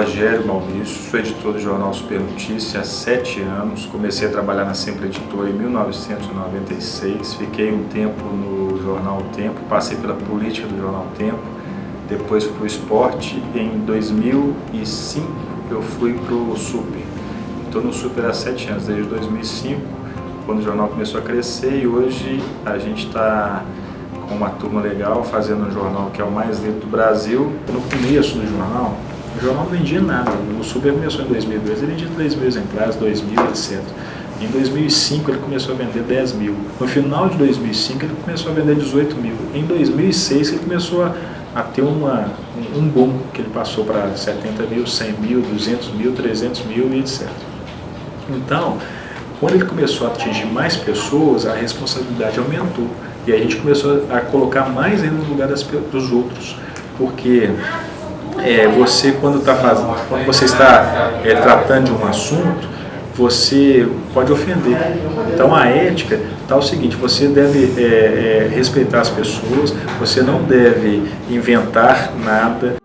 Rogério Maurício, sou editor do jornal Super Notícia há 7 anos. Comecei a trabalhar na Sempre Editora em 1996, fiquei um tempo no jornal O Tempo, passei pela política do jornal O Tempo, depois fui para o esporte. Em 2005 eu fui para o Super. Estou no Super há 7 anos, desde 2005, quando o jornal começou a crescer, e hoje a gente está com uma turma legal fazendo um jornal que é o mais lido do Brasil. No começo do jornal, o jornal não vendia nada. O Super começou em 2002, ele vendia 3.000 exemplares, 2.000, etc. Em 2005 ele começou a vender 10.000. No final de 2005 ele começou a vender 18.000. Em 2006 ele começou a ter um boom, que ele passou para 70.000, 100.000, 200.000, 300.000 e etc. Então, quando ele começou a atingir mais pessoas, a responsabilidade aumentou. E a gente começou a colocar mais ainda no lugar dos outros. Porque você, quando você está tratando de um assunto, você pode ofender. Então a ética está o seguinte: você deve respeitar as pessoas, você não deve inventar nada.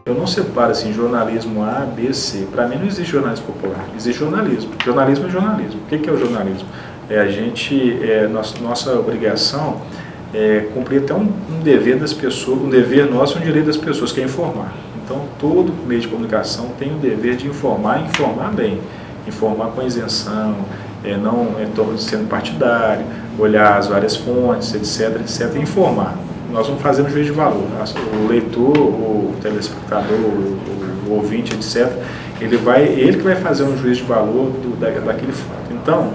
Eu não separo assim, jornalismo A, B, C. Para mim não existe jornalismo popular, existe jornalismo. Jornalismo é jornalismo. O que é o jornalismo? Nossa obrigação é cumprir até um dever das pessoas, um dever nosso, um direito das pessoas, que é informar. Então todo meio de comunicação tem o dever de informar e informar bem. Informar com isenção, não sendo partidário, olhar as várias fontes, etc, etc, e informar. Nós vamos fazendo juízo de valor. O leitor, o telespectador, o ouvinte, etc., ele que vai fazer um juízo de valor daquele fato. Então,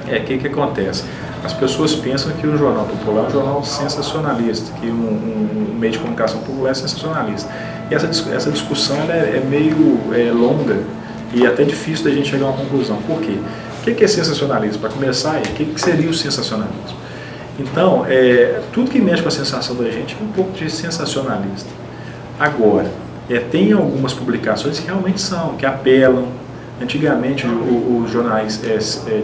o que acontece? As pessoas pensam que o jornal popular é um jornal sensacionalista, que um meio de comunicação popular é sensacionalista. E essa discussão é meio longa e até difícil da gente chegar a uma conclusão. Por quê? O que é sensacionalismo? Para começar, o que seria o sensacionalismo? Então, tudo que mexe com a sensação da gente é um pouco de sensacionalista. Agora, tem algumas publicações que realmente que apelam. Antigamente, os jornais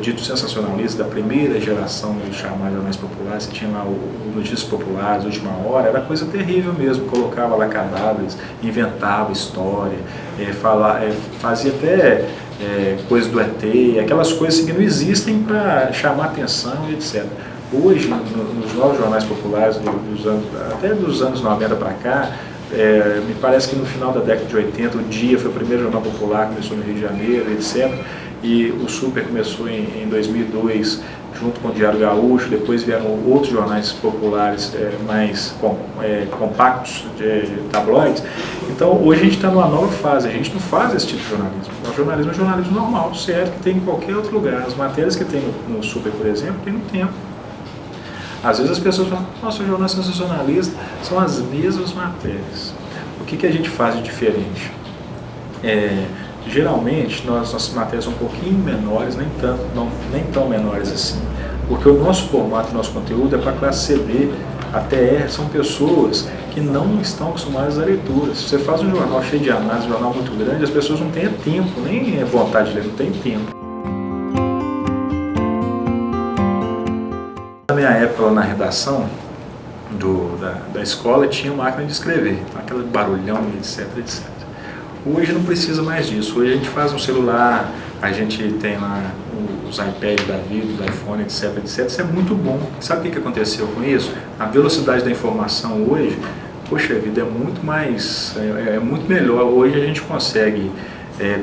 ditos sensacionalistas da primeira geração dos chamados jornais populares, que tinha lá o Notícias Populares, Última Hora, era coisa terrível mesmo. Colocava lá cadáveres, inventava história, fazia até coisas do ET, aquelas coisas que não existem para chamar atenção e etc. Hoje, nos novos jornais populares, até dos anos 90 para cá, me parece que no final da década de 80, o Dia foi o primeiro jornal popular, começou no Rio de Janeiro, etc. E o Super começou em 2002, junto com o Diário Gaúcho. Depois vieram outros jornais populares mais compactos, de tabloides. Então, hoje a gente está numa nova fase, a gente não faz esse tipo de jornalismo. O jornalismo é um jornalismo normal, certo, que tem em qualquer outro lugar. As matérias que tem no Super, por exemplo, tem no Tempo. Às vezes as pessoas falam: nossa, o jornal sensacionalista, são as mesmas matérias. O que a gente faz de diferente? Geralmente, nossas matérias são um pouquinho menores, nem tão menores assim, porque o nosso formato, o nosso conteúdo é para classe CD, até são pessoas que não estão acostumadas à leitura. Se você faz um jornal cheio de análise, um jornal muito grande, as pessoas não têm tempo, nem vontade de ler, não tem tempo. Na minha época, lá na redação da escola, tinha máquina de escrever, aquele barulhão, etc, etc. Hoje não precisa mais disso. Hoje a gente faz um celular, a gente tem lá os iPads da vida, do iPhone, etc, etc. Isso é muito bom. Sabe o que aconteceu com isso? A velocidade da informação hoje, poxa vida, é muito melhor. Hoje a gente consegue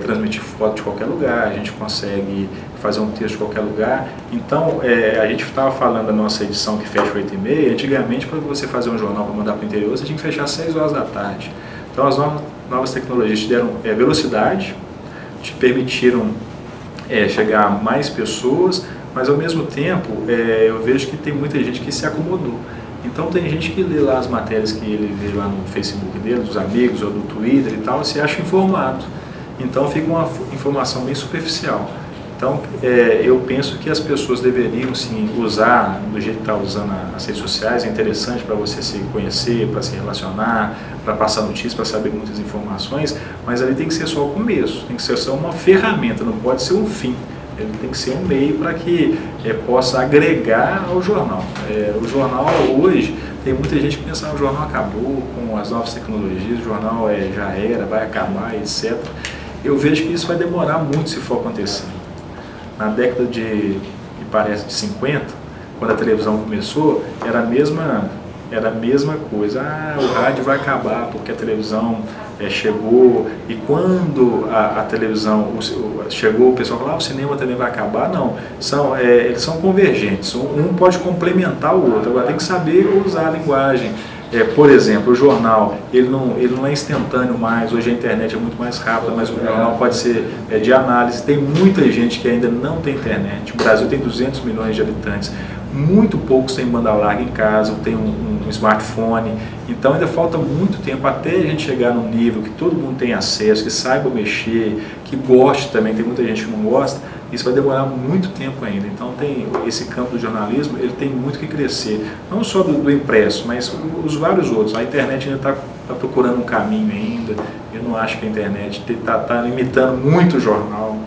transmitir foto de qualquer lugar, a gente consegue fazer um texto de qualquer lugar. Então, a gente estava falando da nossa edição que fecha 8h30, antigamente, para você fazer um jornal para mandar para o interior, você tinha que fechar às 6 horas da tarde. Então, as novas tecnologias te deram velocidade, te permitiram chegar a mais pessoas, mas ao mesmo tempo, eu vejo que tem muita gente que se acomodou. Então tem gente que lê lá as matérias que ele vê lá no Facebook dele, dos amigos ou do Twitter e tal, e se acha informado. Então fica uma informação bem superficial. Então eu penso que as pessoas deveriam sim usar do jeito que está usando as redes sociais. É interessante para você se conhecer, para se relacionar, para passar notícias, para saber muitas informações, mas ali tem que ser só o começo, tem que ser só uma ferramenta, não pode ser um fim. Ele tem que ser um meio para que possa agregar ao jornal. O jornal hoje Tem muita gente que pensa que o jornal acabou com as novas tecnologias, o jornal já era, vai acabar, etc. Eu vejo que isso vai demorar muito se for acontecer. Na década me parece, de 50, quando a televisão começou, era a mesma coisa. O rádio vai acabar porque a televisão chegou, e quando a televisão chegou, o pessoal falou, o cinema também vai acabar. Não, eles são convergentes, um pode complementar o outro, agora tem que saber usar a linguagem. Por exemplo, o jornal, ele não é instantâneo mais, hoje a internet é muito mais rápida, mas o jornal pode ser de análise. Tem muita gente que ainda não tem internet, o Brasil tem 200 milhões de habitantes, muito poucos têm banda larga em casa, tem um smartphone, então ainda falta muito tempo até a gente chegar num nível que todo mundo tem acesso, que saiba mexer, que goste também, tem muita gente que não gosta. Isso vai demorar muito tempo ainda, então tem esse campo do jornalismo, ele tem muito que crescer, não só do impresso, mas os vários outros. A internet ainda está procurando um caminho ainda, eu não acho que a internet está limitando muito o jornal,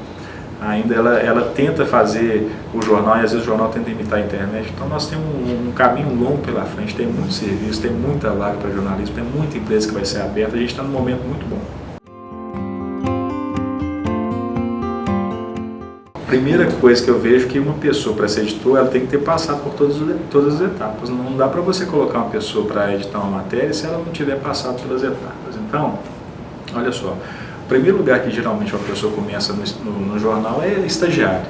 ainda ela tenta fazer o jornal, e às vezes o jornal tenta imitar a internet, então nós temos um caminho longo pela frente, tem muito serviço, tem muita vaga para jornalismo, tem muita empresa que vai ser aberta, a gente está num momento muito bom. A primeira coisa que eu vejo que uma pessoa, para ser editor, ela tem que ter passado por todas as etapas. Não dá para você colocar uma pessoa para editar uma matéria se ela não tiver passado pelas etapas. Então, olha só, o primeiro lugar que geralmente uma pessoa começa no jornal é estagiário.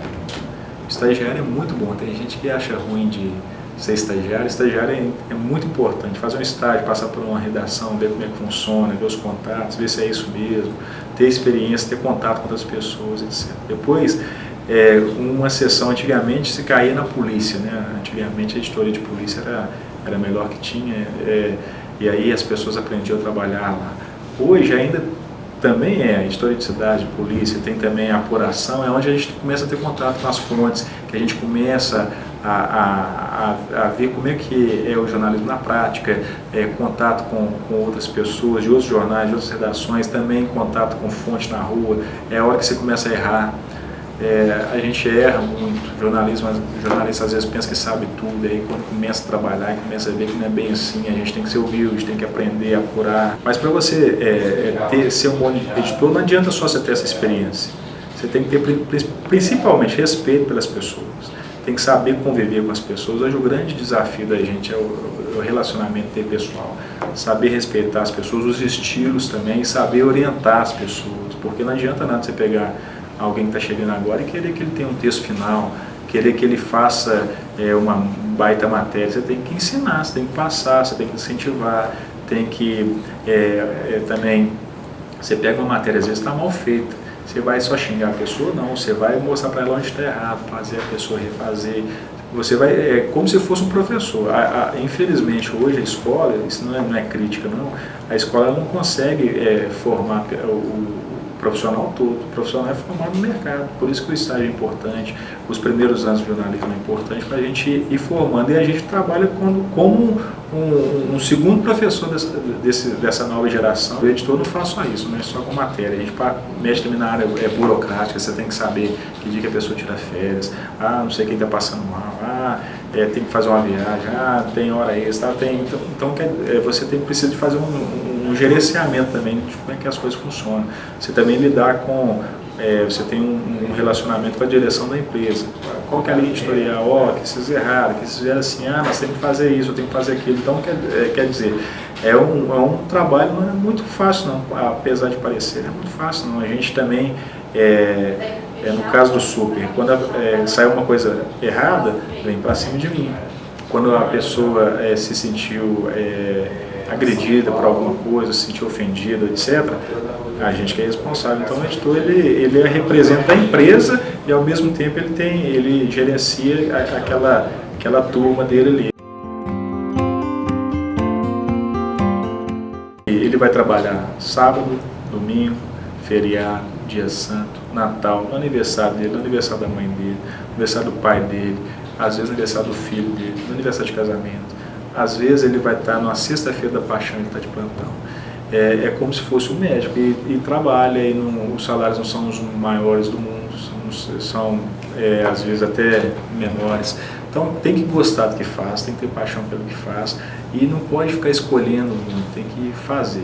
Estagiário é muito bom, tem gente que acha ruim de ser estagiário. Estagiário é muito importante, fazer um estágio, passar por uma redação, ver como é que funciona, ver os contatos, ver se é isso mesmo, ter experiência, ter contato com outras pessoas, etc. Depois, uma sessão, antigamente se caía na polícia, né? Antigamente a editoria de polícia era a melhor que tinha, e aí as pessoas aprendiam a trabalhar lá. Hoje ainda também a editoria de cidade, polícia, tem também a apuração, é onde a gente começa a ter contato com as fontes, que a gente começa a ver como é que é o jornalismo na prática, contato com outras pessoas, de outros jornais, de outras redações, também contato com fonte na rua, é a hora que você começa a errar. A gente erra muito, jornalista às vezes pensa que sabe tudo, aí quando começa a trabalhar e começa a ver que não é bem assim, a gente tem que ser humilde, tem que aprender a apurar. Mas para você ser um bom editor, não adianta só você ter essa experiência, você tem que ter principalmente respeito pelas pessoas, tem que saber conviver com as pessoas. Hoje o grande desafio da gente é o relacionamento interpessoal, saber respeitar as pessoas, os estilos também, e saber orientar as pessoas, porque não adianta nada você pegar alguém que está chegando agora e querer que ele tenha um texto final, querer que ele faça uma baita matéria. Você tem que ensinar, você tem que passar, você tem que incentivar, tem que também, você pega uma matéria, às vezes está mal feita, você vai só xingar a pessoa? Não, você vai mostrar para ela onde está errado, fazer a pessoa refazer, você vai, como se fosse um professor. Infelizmente hoje a escola, isso não é crítica não, a escola não consegue formar o profissional todo. O profissional é formado no mercado, por isso que o estágio é importante, os primeiros anos de jornalismo é importante para a gente ir formando, e a gente trabalha como um segundo professor dessa nova geração. O editor não faz só isso, não é só com matéria, a gente mexe também na área burocrática, você tem que saber que dia que a pessoa tira férias, não sei quem está passando mal, tem que fazer uma viagem, tem hora extra, então você precisa de fazer um gerenciamento também de como é que as coisas funcionam. Você também lidar com, você tem um relacionamento com a direção da empresa. Qual que é a linha editorial? Que vocês erraram, que vocês fizeram assim, nós temos que fazer isso, eu tenho que fazer aquilo. Então, quer dizer, é um trabalho, não é muito fácil não, apesar de parecer, não é muito fácil não. A gente também, no caso do Super, quando sai uma coisa errada, vem para cima de mim. Quando a pessoa se sentiu agredida por alguma coisa, se sentiu ofendida, etc., a gente que é responsável. Então o editor ele representa a empresa e ao mesmo tempo ele gerencia aquela turma dele ali. Ele vai trabalhar sábado, domingo, feriado, dia santo, Natal, no aniversário dele, no aniversário da mãe dele, no aniversário do pai dele, às vezes no aniversário do filho dele, no aniversário de casamento. Às vezes ele vai estar numa sexta-feira da paixão, ele está de plantão. É como se fosse um médico e trabalha, e os salários não são os maiores do mundo, são são às vezes até menores. Então tem que gostar do que faz, tem que ter paixão pelo que faz e não pode ficar escolhendo muito, tem que fazer.